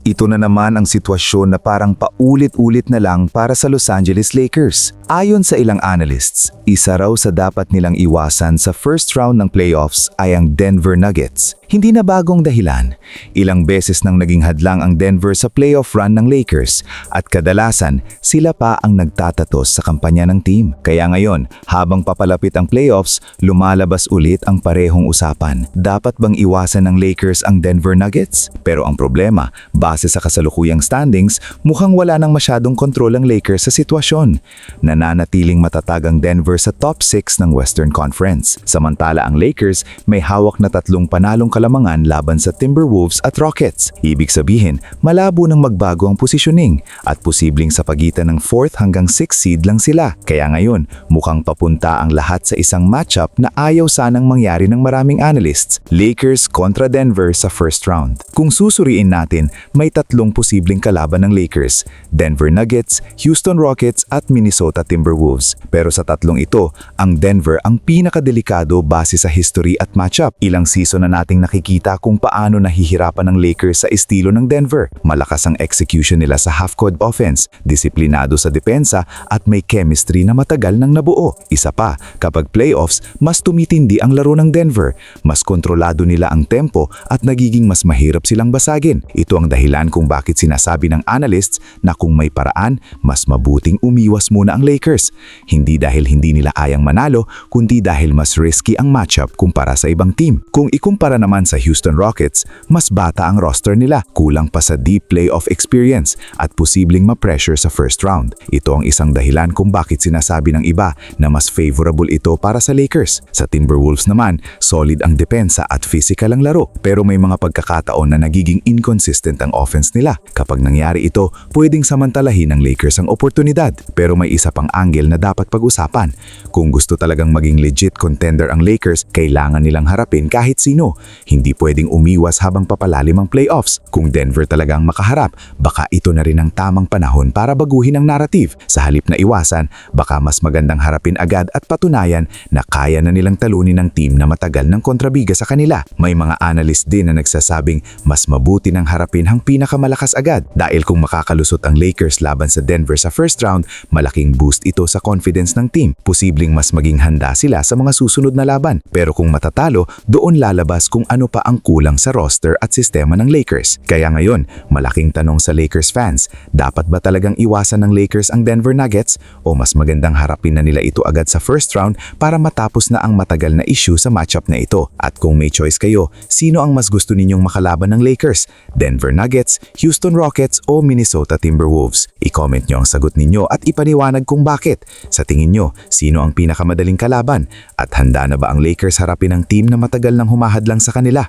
Ito na naman ang sitwasyon na parang paulit-ulit na lang para sa Los Angeles Lakers. Ayon sa ilang analysts, isa raw sa dapat nilang iwasan sa first round ng playoffs ay ang Denver Nuggets. Hindi na bagong dahilan. Ilang beses nang naging hadlang ang Denver sa playoff run ng Lakers at kadalasan sila pa ang nagtatatos sa kampanya ng team. Kaya ngayon, habang papalapit ang playoffs, lumalabas ulit ang parehong usapan. Dapat bang iwasan ng Lakers ang Denver Nuggets? Pero ang problema, base sa kasalukuyang standings, mukhang wala nang masyadong kontrol ang Lakers sa sitwasyon. Nananatiling matatag ang Denver sa top 6 ng Western Conference. Samantala ang Lakers may hawak na 3 panalong kalamangan laban sa Timberwolves at Rockets. Ibig sabihin, malabo nang magbago ang positioning at posibleng sa pagitan ng 4th hanggang 6th seed lang sila. Kaya ngayon, mukhang papunta ang lahat sa isang matchup na ayaw sanang mangyari ng maraming analysts. Lakers kontra Denver sa first round. Kung susuriin natin, may 3 posibleng kalaban ng Lakers: Denver Nuggets, Houston Rockets at Minnesota Timberwolves. Pero sa 3 ito, ang Denver ang pinakadelikado base sa history at matchup. Ilang season na nating nakikita kung paano nahihirapan ng Lakers sa estilo ng Denver. Malakas ang execution nila sa half-court offense, disiplinado sa depensa at may chemistry na matagal nang nabuo. Isa pa, kapag playoffs, mas tumitindi ang laro ng Denver. Mas kontrolado nila ang tempo at nagiging mas mahirap silang basagin. Ito ang dahilan kung bakit sinasabi ng analysts na kung may paraan, mas mabuting umiwas muna ang Lakers. Hindi dahil hindi nila ayang manalo, kundi dahil mas risky ang matchup kumpara sa ibang team. Kung ikumpara naman sa Houston Rockets, mas bata ang roster nila, kulang pa sa deep playoff experience at posibleng ma-pressure sa first round. Ito ang isang dahilan kung bakit sinasabi ng iba na mas favorable ito para sa Lakers. Sa Timberwolves naman, solid ang depensa at physical ang laro, pero may mga pagkakataon na nagiging inconsistent ang offense nila. Kapag nangyari ito, pwedeng samantalahin ng Lakers ang oportunidad. Pero may isa pang angle na dapat pag-usapan. Kung gusto talagang maging legit contender ang Lakers, kailangan nilang harapin kahit sino. Hindi pwedeng umiwas habang papalalim ang playoffs. Kung Denver talagang makaharap, baka ito na rin ang tamang panahon para baguhin ang narrative. Sa halip na iwasan, baka mas magandang harapin agad at patunayan na kaya na nilang talunin ng team na matagal ng kontrabiga sa kanila. May mga analyst din na nagsasabing mas mabuti nang harapin ang pinakamalakas agad dahil kung makakalusot ang Lakers laban sa Denver sa first round, malaking boost ito sa confidence ng team. Posibleng mas maging handa sila sa mga susunod na laban. Pero kung matatalo, doon lalabas kung ano pa ang kulang sa roster at sistema ng Lakers. Kaya ngayon, malaking tanong sa Lakers fans, dapat ba talagang iwasan ng Lakers ang Denver Nuggets o mas magandang harapin na nila ito agad sa first round para matapos na ang matagal na issue sa matchup na ito? At kung may choice kayo, sino ang mas gusto ninyong makalaban ng Lakers? Denver Nuggets, Houston Rockets o Minnesota Timberwolves? I-comment nyo ang sagot ninyo at ipaniwanag kung bakit. Sa tingin nyo, sino ang pinakamadaling kalaban? At handa na ba ang Lakers harapin ang team na matagal nang humahadlang sa kanila?